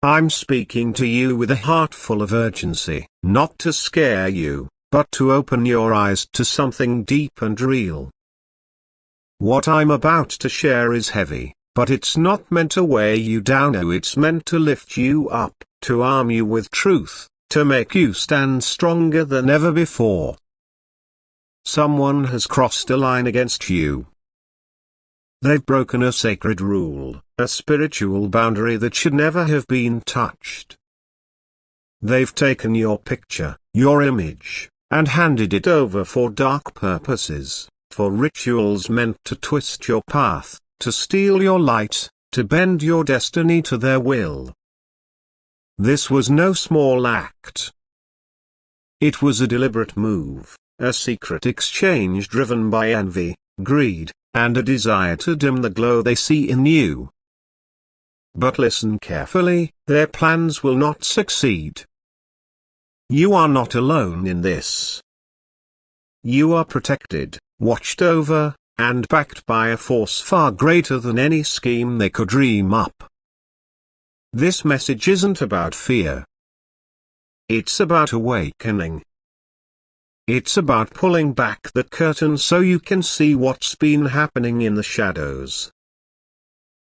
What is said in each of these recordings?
I'm speaking to you with a heart full of urgency, not to scare you, but to open your eyes to something deep and real. What I'm about to share is heavy, but it's not meant to weigh you down. No, it's meant to lift you up, to arm you with truth, to make you stand stronger than ever before. Someone has crossed a line against you. They've broken a sacred rule, a spiritual boundary that should never have been touched. They've taken your picture, your image, and handed it over for dark purposes, for rituals meant to twist your path, to steal your light, to bend your destiny to their will. This was no small act. It was a deliberate move, a secret exchange driven by envy, greed, and a desire to dim the glow they see in you. But listen carefully, their plans will not succeed. You are not alone in this. You are protected, watched over, and backed by a force far greater than any scheme they could dream up. This message isn't about fear. It's about awakening. It's about pulling back the curtain so you can see what's been happening in the shadows.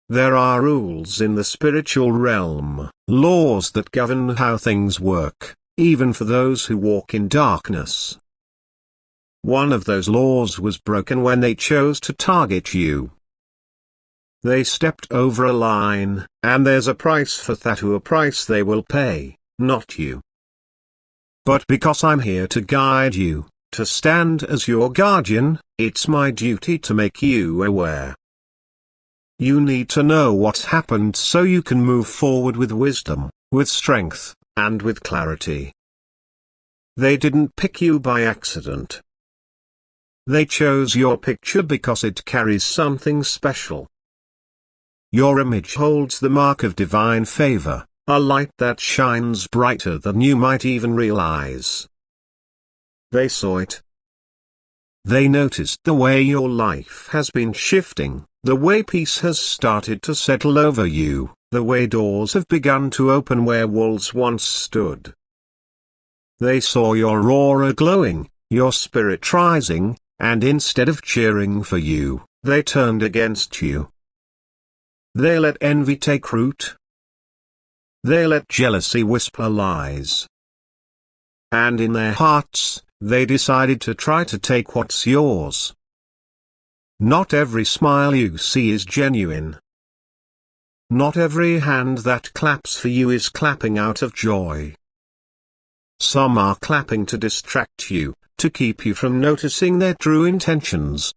There are rules in the spiritual realm, laws that govern how things work, even for those who walk in darkness. One of those laws was broken when they chose to target you. They stepped over a line, and there's a price for that, a price they will pay, not you. But because I'm here to guide you, to stand as your guardian, it's my duty to make you aware. You need to know what's happened so you can move forward with wisdom, with strength, and with clarity. They didn't pick you by accident. They chose your picture because it carries something special. Your image holds the mark of divine favor, a light that shines brighter than you might even realize. They saw it. They noticed the way your life has been shifting, the way peace has started to settle over you, the way doors have begun to open where walls once stood. They saw your aura glowing, your spirit rising, and instead of cheering for you, they turned against you. They let envy take root. They let jealousy whisper lies. And in their hearts, they decided to try to take what's yours. Not every smile you see is genuine. Not every hand that claps for you is clapping out of joy. Some are clapping to distract you, to keep you from noticing their true intentions.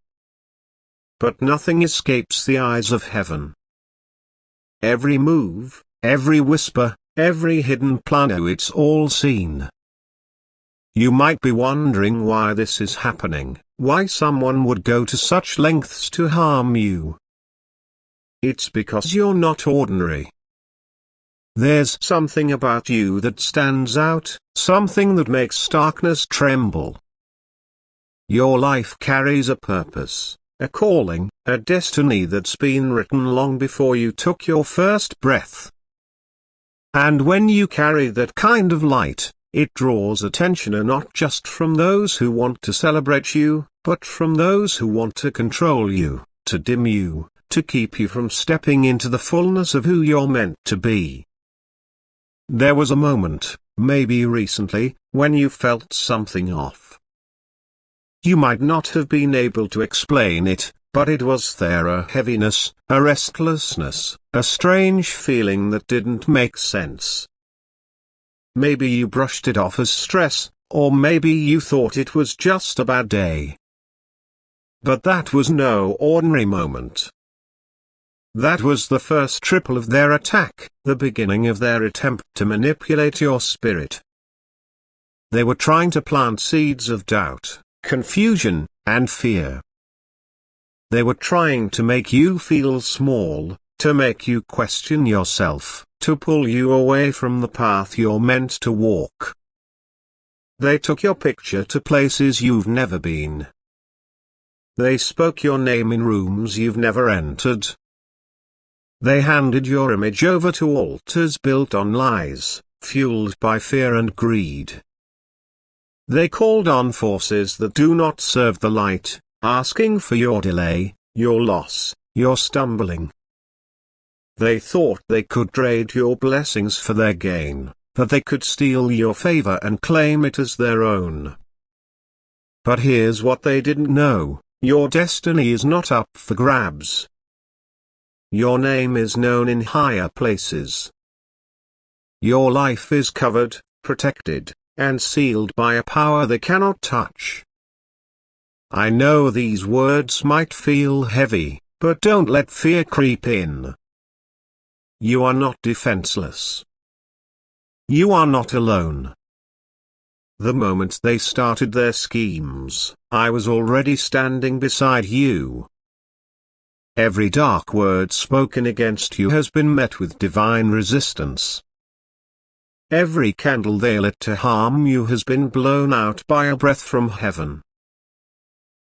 But nothing escapes the eyes of heaven. Every move, every whisper, every hidden plan, oh, it's all seen. You might be wondering why this is happening, why someone would go to such lengths to harm you. It's because you're not ordinary. There's something about you that stands out, something that makes darkness tremble. Your life carries a purpose, a calling, a destiny that's been written long before you took your first breath. And when you carry that kind of light, it draws attention, and not just from those who want to celebrate you, but from those who want to control you, to dim you, to keep you from stepping into the fullness of who you're meant to be. There was a moment, maybe recently, when you felt something off. You might not have been able to explain it, but it was there, a heaviness, a restlessness, a strange feeling that didn't make sense. Maybe you brushed it off as stress, or maybe you thought it was just a bad day. But that was no ordinary moment. That was the first triple of their attack, the beginning of their attempt to manipulate your spirit. They were trying to plant seeds of doubt, confusion, and fear. They were trying to make you feel small, to make you question yourself, to pull you away from the path you're meant to walk. They took your picture to places you've never been. They spoke your name in rooms you've never entered. They handed your image over to altars built on lies, fueled by fear and greed. They called on forces that do not serve the light, asking for your delay, your loss, your stumbling. They thought they could trade your blessings for their gain, that they could steal your favor and claim it as their own. But here's what they didn't know: your destiny is not up for grabs. Your name is known in higher places. Your life is covered, protected, and sealed by a power they cannot touch. I know these words might feel heavy, but don't let fear creep in. You are not defenseless. You are not alone. The moment they started their schemes, I was already standing beside you. Every dark word spoken against you has been met with divine resistance. Every candle they lit to harm you has been blown out by a breath from heaven.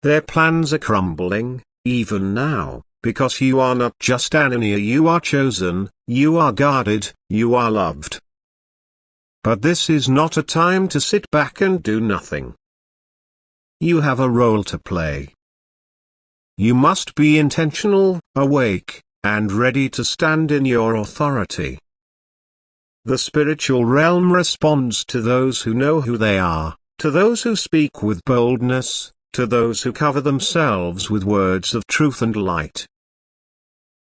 Their plans are crumbling, even now, because you are not just Anania, you are chosen, you are guarded, you are loved. But this is not a time to sit back and do nothing. You have a role to play. You must be intentional, awake, and ready to stand in your authority. The spiritual realm responds to those who know who they are, to those who speak with boldness, to those who cover themselves with words of truth and light.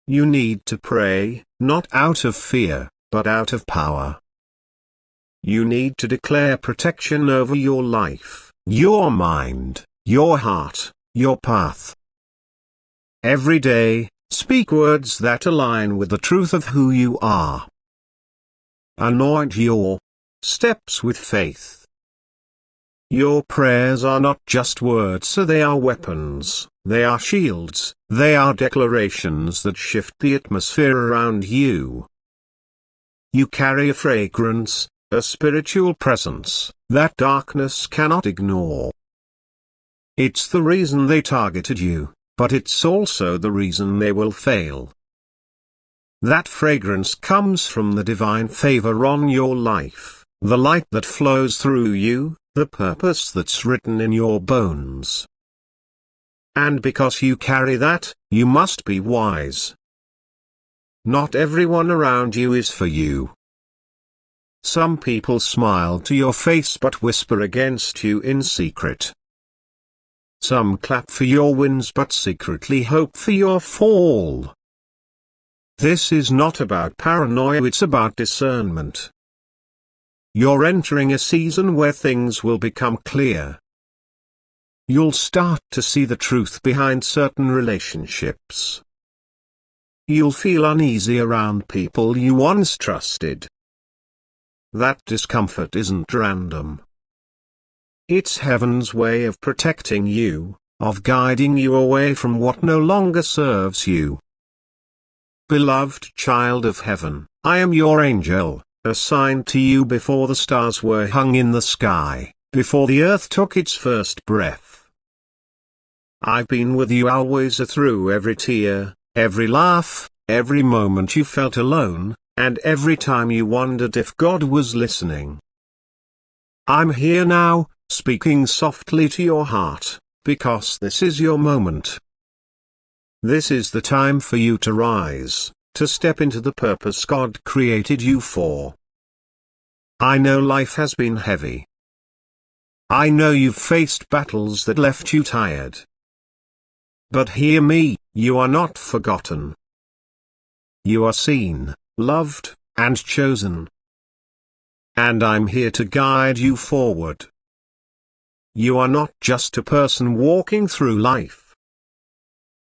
You need to pray, not out of fear, but out of power. You need to declare protection over your life, your mind, your heart, your path. Every day, speak words that align with the truth of who you are. Anoint your steps with faith. Your prayers are not just words, so they are weapons, they are shields, they are declarations that shift the atmosphere around you. You carry a fragrance, a spiritual presence, that darkness cannot ignore. It's the reason they targeted you, but it's also the reason they will fail. That fragrance comes from the divine favor on your life, the light that flows through you, the purpose that's written in your bones. And because you carry that, you must be wise. Not everyone around you is for you. Some people smile to your face but whisper against you in secret. Some clap for your wins but secretly hope for your fall. This is not about paranoia, it's about discernment. You're entering a season where things will become clear. You'll start to see the truth behind certain relationships. You'll feel uneasy around people you once trusted. That discomfort isn't random. It's heaven's way of protecting you, of guiding you away from what no longer serves you. Beloved child of heaven, I am your angel, assigned to you before the stars were hung in the sky, before the earth took its first breath. I've been with you always through every tear, every laugh, every moment you felt alone, and every time you wondered if God was listening. I'm here now, speaking softly to your heart, because this is your moment. This is the time for you to rise, to step into the purpose God created you for. I know life has been heavy. I know you've faced battles that left you tired. But hear me, you are not forgotten. You are seen, loved, and chosen. And I'm here to guide you forward. You are not just a person walking through life.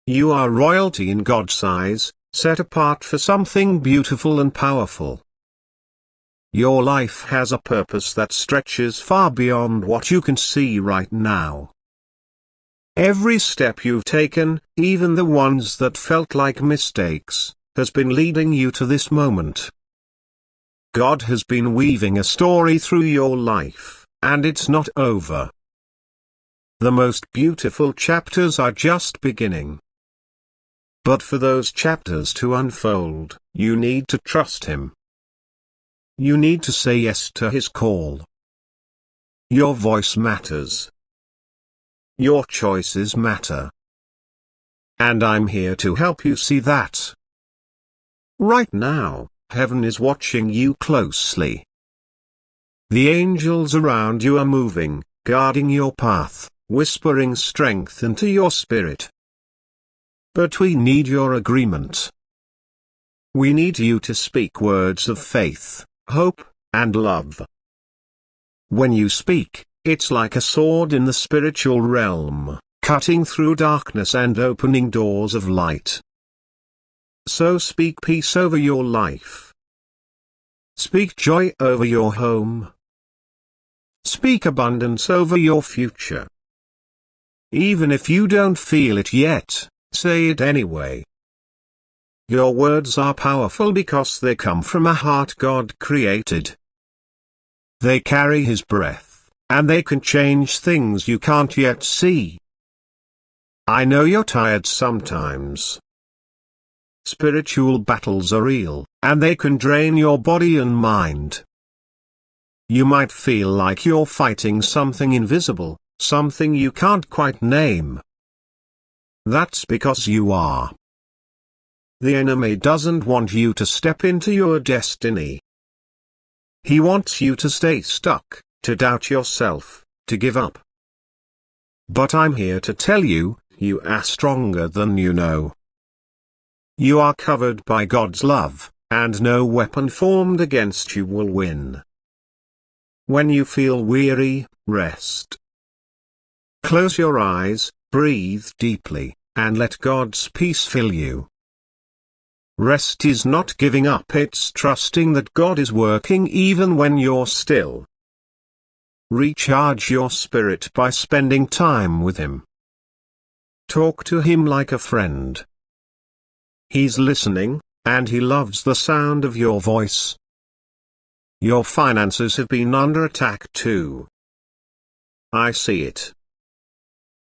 You are royalty in God's eyes, set apart for something beautiful and powerful. Your life has a purpose that stretches far beyond what you can see right now. Every step you've taken, even the ones that felt like mistakes, has been leading you to this moment. God has been weaving a story through your life, and it's not over. The most beautiful chapters are just beginning. But for those chapters to unfold, you need to trust Him. You need to say yes to His call. Your voice matters. Your choices matter. And I'm here to help you see that. Right now, heaven is watching you closely. The angels around you are moving, guarding your path, whispering strength into your spirit. But we need your agreement. We need you to speak words of faith, hope, and love. When you speak, it's like a sword in the spiritual realm, cutting through darkness and opening doors of light. So speak peace over your life. Speak joy over your home. Speak abundance over your future. Even if you don't feel it yet, say it anyway. Your words are powerful because they come from a heart God created. They carry His breath, and they can change things you can't yet see. I know you're tired sometimes. Spiritual battles are real, and they can drain your body and mind. You might feel like you're fighting something invisible, something you can't quite name. That's because you are. The enemy doesn't want you to step into your destiny. He wants you to stay stuck, to doubt yourself, to give up. But I'm here to tell you, you are stronger than you know. You are covered by God's love, and no weapon formed against you will win. When you feel weary, rest. Close your eyes, breathe deeply, and let God's peace fill you. Rest is not giving up, it's trusting that God is working even when you're still. Recharge your spirit by spending time with Him. Talk to Him like a friend. He's listening, and He loves the sound of your voice. Your finances have been under attack too. I see it.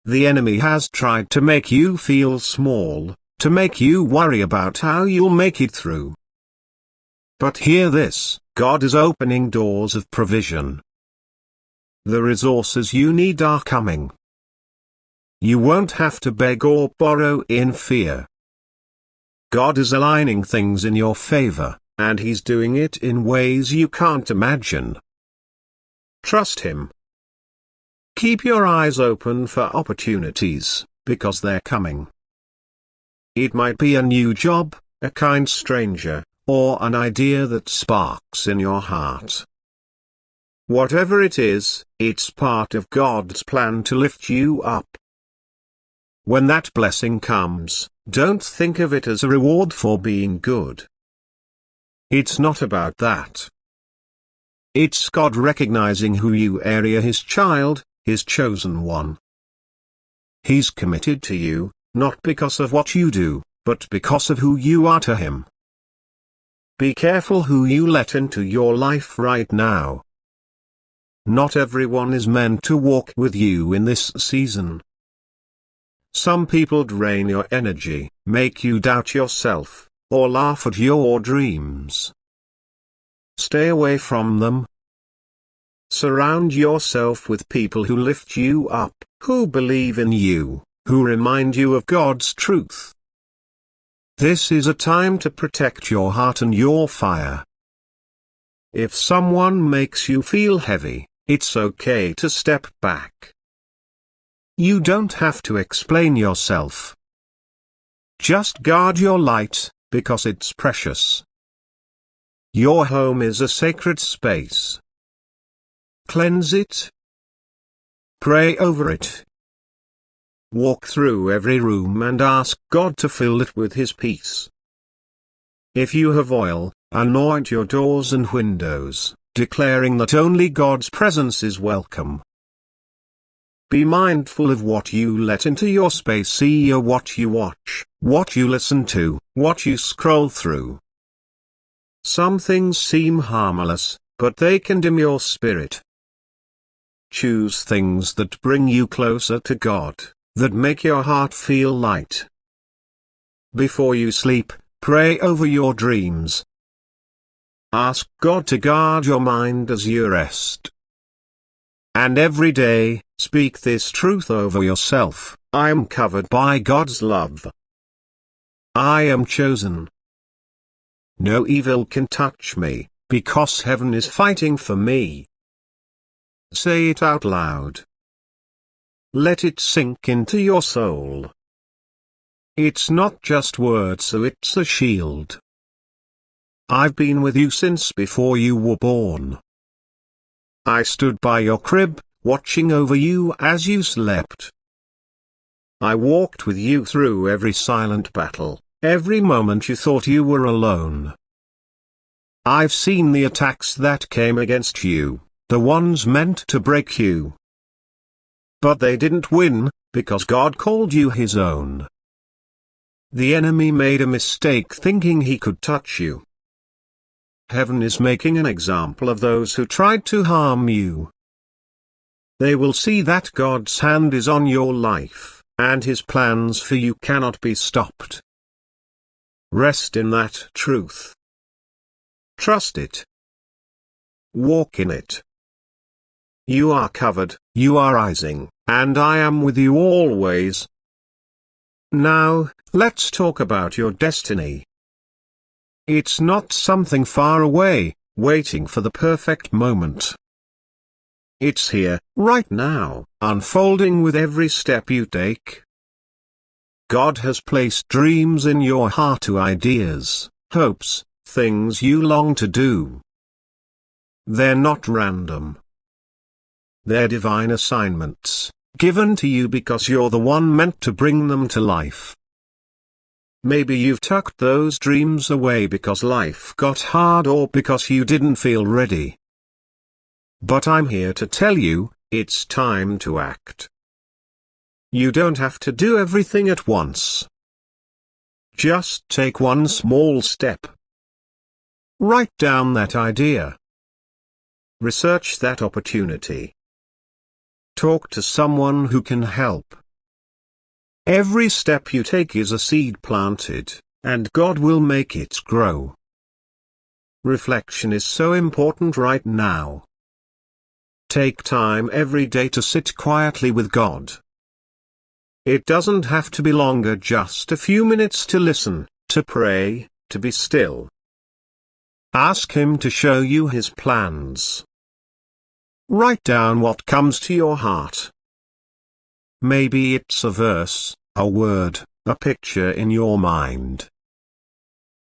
The enemy has tried to make you feel small, to make you worry about how you'll make it through. But hear this, God is opening doors of provision. The resources you need are coming. You won't have to beg or borrow in fear. God is aligning things in your favor, and He's doing it in ways you can't imagine. Trust Him. Keep your eyes open for opportunities, because they're coming. It might be a new job, a kind stranger, or an idea that sparks in your heart. Whatever it is, it's part of God's plan to lift you up. When that blessing comes, don't think of it as a reward for being good. It's not about that. It's God recognizing who you are, His child, His chosen one. He's committed to you, not because of what you do, but because of who you are to Him. Be careful who you let into your life right now. Not everyone is meant to walk with you in this season. Some people drain your energy, make you doubt yourself, or laugh at your dreams. Stay away from them. Surround yourself with people who lift you up, who believe in you, who remind you of God's truth. This is a time to protect your heart and your fire. If someone makes you feel heavy, it's okay to step back. You don't have to explain yourself. Just guard your light, because it's precious. Your home is a sacred space. Cleanse it. Pray over it. Walk through every room and ask God to fill it with His peace. If you have oil, anoint your doors and windows, declaring that only God's presence is welcome. Be mindful of what you let into your space, see what you watch, what you listen to, what you scroll through. Some things seem harmless, but they can dim your spirit. Choose things that bring you closer to God, that make your heart feel light. Before you sleep, pray over your dreams. Ask God to guard your mind as you rest. And every day, speak this truth over yourself: I am covered by God's love. I am chosen. No evil can touch me, because heaven is fighting for me. Say it out loud. Let it sink into your soul. It's not just words, so it's a shield. I've been with you since before you were born. I stood by your crib, watching over you as you slept. I walked with you through every silent battle, every moment you thought you were alone. I've seen the attacks that came against you, the ones meant to break you. But they didn't win, because God called you His own. The enemy made a mistake thinking he could touch you. Heaven is making an example of those who tried to harm you. They will see that God's hand is on your life, and His plans for you cannot be stopped. Rest in that truth. Trust it. Walk in it. You are covered, you are rising, and I am with you always. Now, let's talk about your destiny. It's not something far away, waiting for the perfect moment. It's here, right now, unfolding with every step you take. God has placed dreams in your heart, to ideas, hopes, things you long to do. They're not random. They're divine assignments, given to you because you're the one meant to bring them to life. Maybe you've tucked those dreams away because life got hard or because you didn't feel ready. But I'm here to tell you, it's time to act. You don't have to do everything at once. Just take one small step. Write down that idea. Research that opportunity. Talk to someone who can help. Every step you take is a seed planted, and God will make it grow. Reflection is so important right now. Take time every day to sit quietly with God. It doesn't have to be longer, just a few minutes to listen, to pray, to be still. Ask Him to show you His plans. Write down what comes to your heart. Maybe it's a verse, a word, a picture in your mind.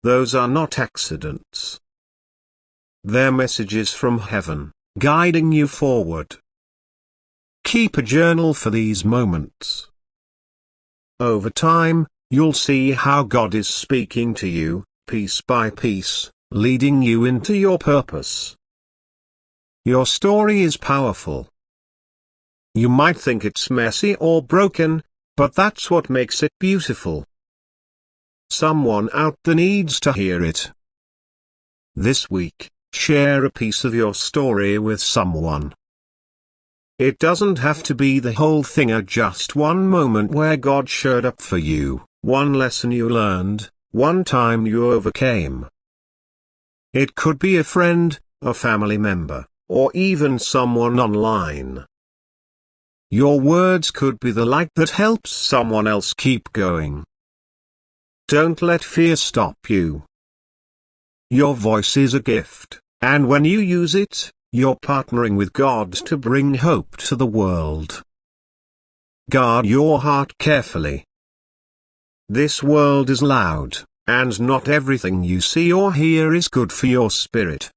Those are not accidents. They're messages from heaven, guiding you forward. Keep a journal for these moments. Over time, you'll see how God is speaking to you, piece by piece, leading you into your purpose. Your story is powerful. You might think it's messy or broken, but that's what makes it beautiful. Someone out there needs to hear it. This week, share a piece of your story with someone. It doesn't have to be the whole thing, or just one moment where God showed up for you, one lesson you learned, one time you overcame. It could be a friend, a family member, or even someone online. Your words could be the light that helps someone else keep going. Don't let fear stop you. Your voice is a gift, and when you use it, you're partnering with God to bring hope to the world. Guard your heart carefully. This world is loud, and not everything you see or hear is good for your spirit.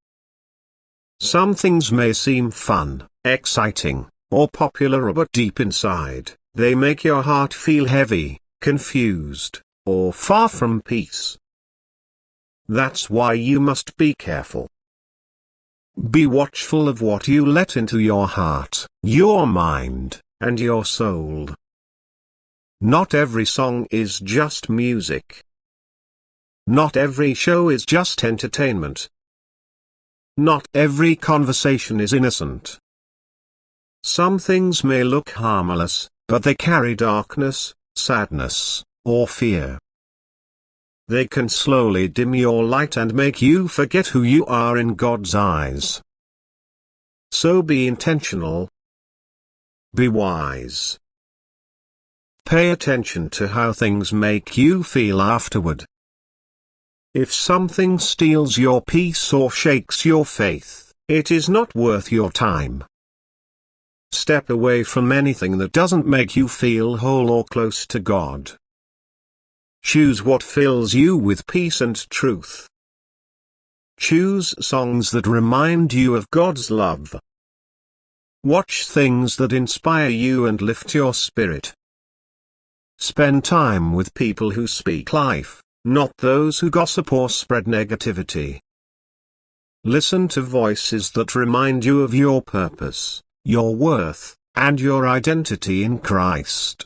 Some things may seem fun, exciting, or popular, but deep inside, they make your heart feel heavy, confused, or far from peace. That's why you must be careful. Be watchful of what you let into your heart, your mind, and your soul. Not every song is just music. Not every show is just entertainment. Not every conversation is innocent. Some things may look harmless, but they carry darkness, sadness, or fear. They can slowly dim your light and make you forget who you are in God's eyes. So be intentional. Be wise. Pay attention to how things make you feel afterward. If something steals your peace or shakes your faith, it is not worth your time. Step away from anything that doesn't make you feel whole or close to God. Choose what fills you with peace and truth. Choose songs that remind you of God's love. Watch things that inspire you and lift your spirit. Spend time with people who speak life, not those who gossip or spread negativity. Listen to voices that remind you of your purpose, your worth, and your identity in Christ.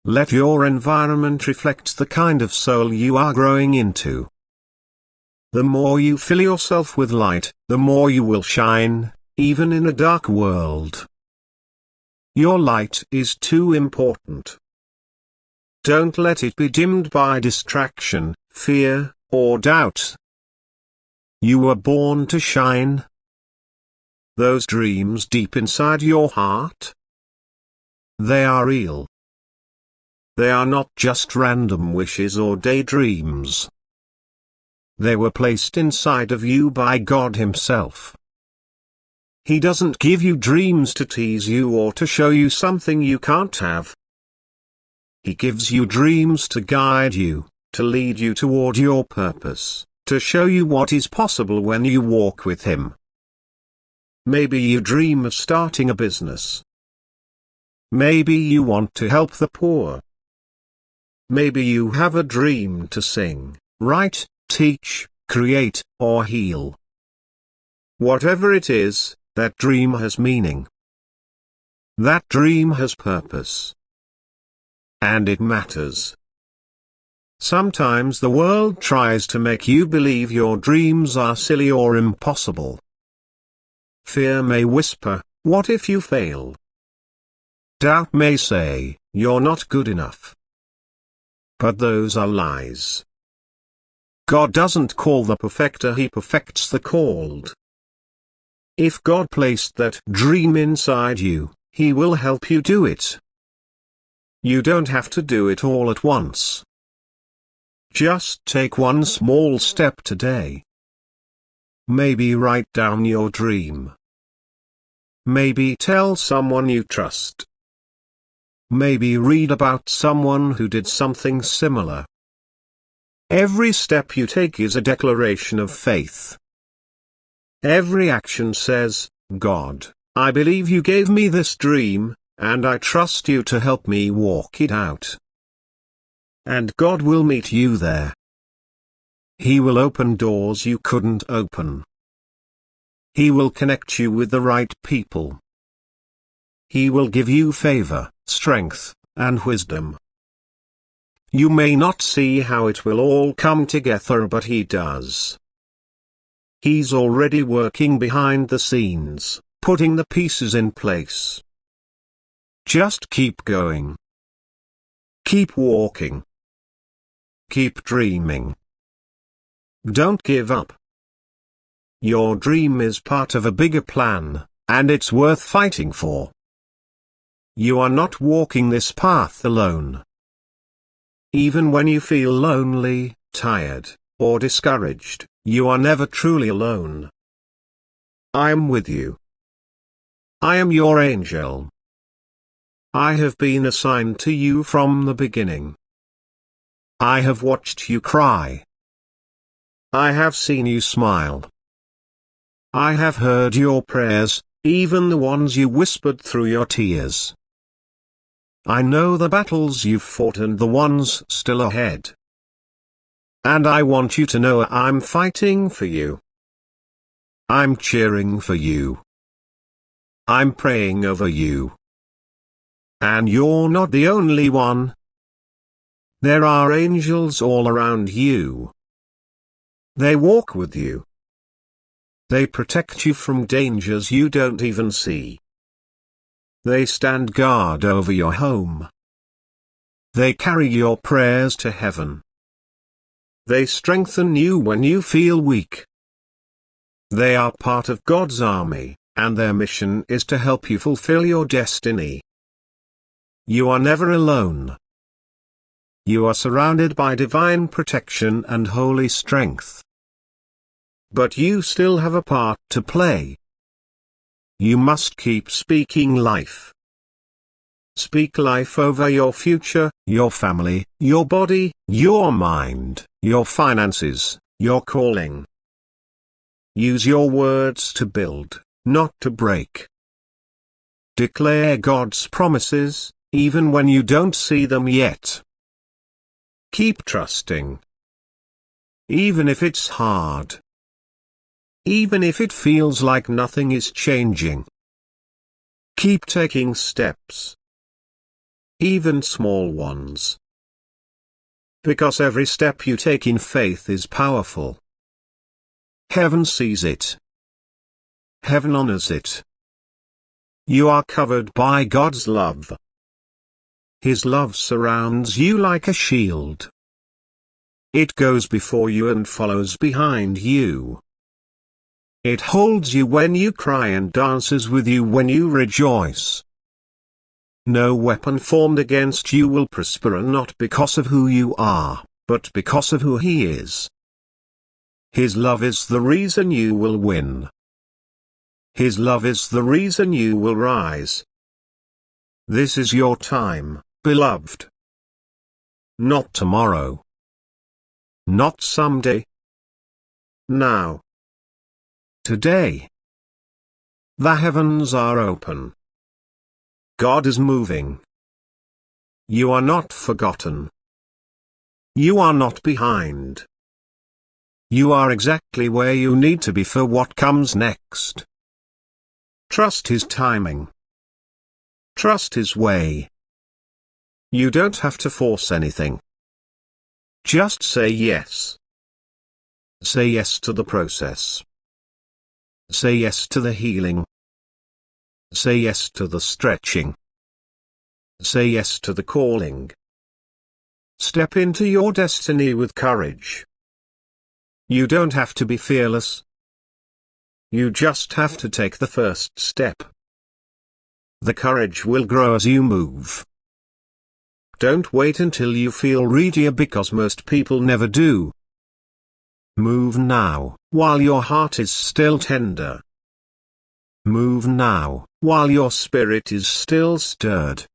Let your environment reflect the kind of soul you are growing into. The more you fill yourself with light, the more you will shine, even in a dark world. Your light is too important. Don't let it be dimmed by distraction, fear, or doubt. You were born to shine. Those dreams deep inside your heart, they are real. They are not just random wishes or daydreams. They were placed inside of you by God Himself. He doesn't give you dreams to tease you or to show you something you can't have. He gives you dreams to guide you, to lead you toward your purpose, to show you what is possible when you walk with Him. Maybe you dream of starting a business. Maybe you want to help the poor. Maybe you have a dream to sing, write, teach, create, or heal. Whatever it is, that dream has meaning. That dream has purpose. And it matters. Sometimes the world tries to make you believe your dreams are silly or impossible. Fear may whisper, "What if you fail?" Doubt may say, "You're not good enough." But those are lies. God doesn't call the perfecter, He perfects the called. If God placed that dream inside you, He will help you do it. You don't have to do it all at once. Just take one small step today. Maybe write down your dream. Maybe tell someone you trust. Maybe read about someone who did something similar. Every step you take is a declaration of faith. Every action says, "God, I believe you gave me this dream, and I trust you to help me walk it out." And God will meet you there. He will open doors you couldn't open. He will connect you with the right people. He will give you favor, strength, and wisdom. You may not see how it will all come together, but He does. He's already working behind the scenes, putting the pieces in place. Just keep going. Keep walking. Keep dreaming. Don't give up. Your dream is part of a bigger plan, and it's worth fighting for. You are not walking this path alone. Even when you feel lonely, tired, or discouraged, you are never truly alone. I am with you. I am your angel. I have been assigned to you from the beginning. I have watched you cry. I have seen you smile. I have heard your prayers, even the ones you whispered through your tears. I know the battles you've fought and the ones still ahead. And I want you to know I'm fighting for you. I'm cheering for you. I'm praying over you. And you're not the only one. There are angels all around you. They walk with you. They protect you from dangers you don't even see. They stand guard over your home. They carry your prayers to heaven. They strengthen you when you feel weak. They are part of God's army, and their mission is to help you fulfill your destiny. You are never alone. You are surrounded by divine protection and holy strength. But you still have a part to play. You must keep speaking life. Speak life over your future, your family, your body, your mind, your finances, your calling. Use your words to build, not to break. Declare God's promises, even when you don't see them yet. Keep trusting. Even if it's hard. Even if it feels like nothing is changing. Keep taking steps. Even small ones. Because every step you take in faith is powerful. Heaven sees it. Heaven honors it. You are covered by God's love. His love surrounds you like a shield. It goes before you and follows behind you. It holds you when you cry and dances with you when you rejoice. No weapon formed against you will prosper, not because of who you are, but because of who He is. His love is the reason you will win. His love is the reason you will rise. This is your time, beloved. Not tomorrow. Not someday. Now. Today. The heavens are open. God is moving. You are not forgotten. You are not behind. You are exactly where you need to be for what comes next. Trust His timing. Trust His way. You don't have to force anything. Just say yes. Say yes to the process. Say yes to the healing. Say yes to the stretching. Say yes to the calling. Step into your destiny with courage. You don't have to be fearless. You just have to take the first step. The courage will grow as you move. Don't wait until you feel ready, because most people never do. Move now, while your heart is still tender. Move now, while your spirit is still stirred.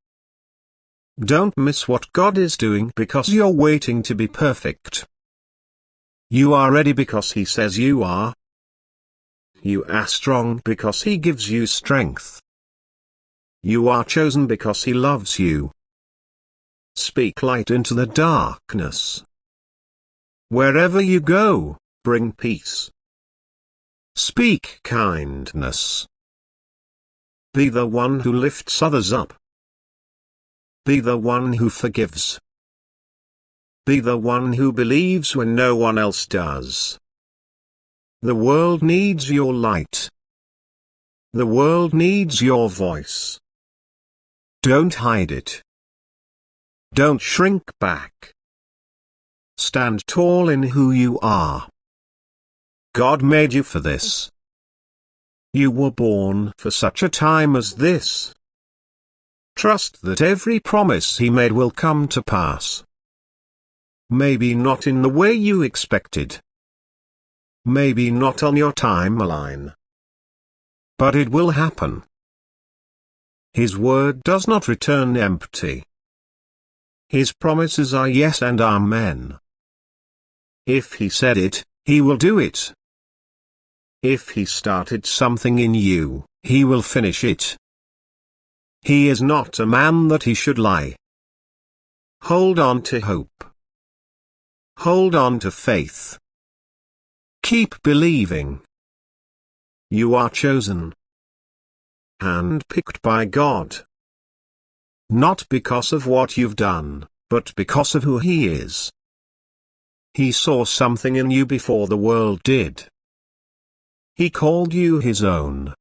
Don't miss what God is doing because you're waiting to be perfect. You are ready because He says you are. You are strong because He gives you strength. You are chosen because He loves you. Speak light into the darkness. Wherever you go, bring peace. Speak kindness. Be the one who lifts others up. Be the one who forgives. Be the one who believes when no one else does. The world needs your light. The world needs your voice. Don't hide it. Don't shrink back. Stand tall in who you are. God made you for this. You were born for such a time as this. Trust that every promise He made will come to pass. Maybe not in the way you expected. Maybe not on your timeline. But it will happen. His word does not return empty. His promises are yes and amen. If He said it, He will do it. If He started something in you, He will finish it. He is not a man that He should lie. Hold on to hope. Hold on to faith. Keep believing. You are chosen. Handpicked by God. Not because of what you've done, but because of who He is. He saw something in you before the world did. He called you His own.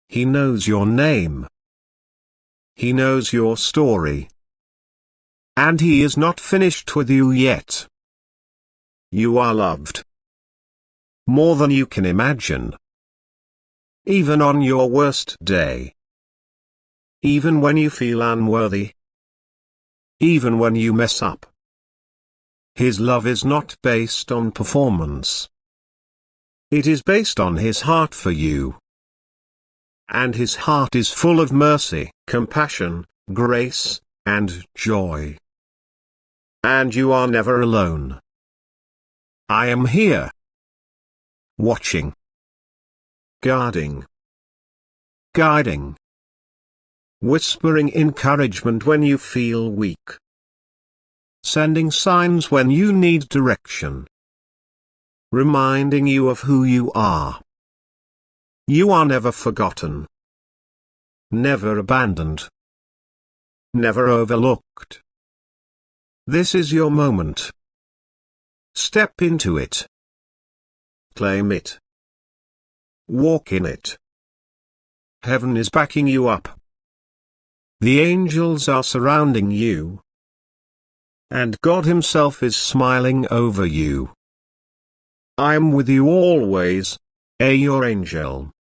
He knows your name. He knows your story. And He is not finished with you yet. You are loved more than you can imagine. Even on your worst day. Even when you feel unworthy. Even when you mess up. His love is not based on performance. It is based on his heart for you. And his heart is full of mercy, compassion, grace, and joy. And you are never alone. I am here. Watching. Guarding. Guiding. Whispering encouragement when you feel weak. Sending signs when you need direction. Reminding you of who you are. You are never forgotten. Never abandoned. Never overlooked. This is your moment. Step into it. Claim it. Walk in it. Heaven is backing you up. The angels are surrounding you. And God Himself is smiling over you. I am with you always, your angel.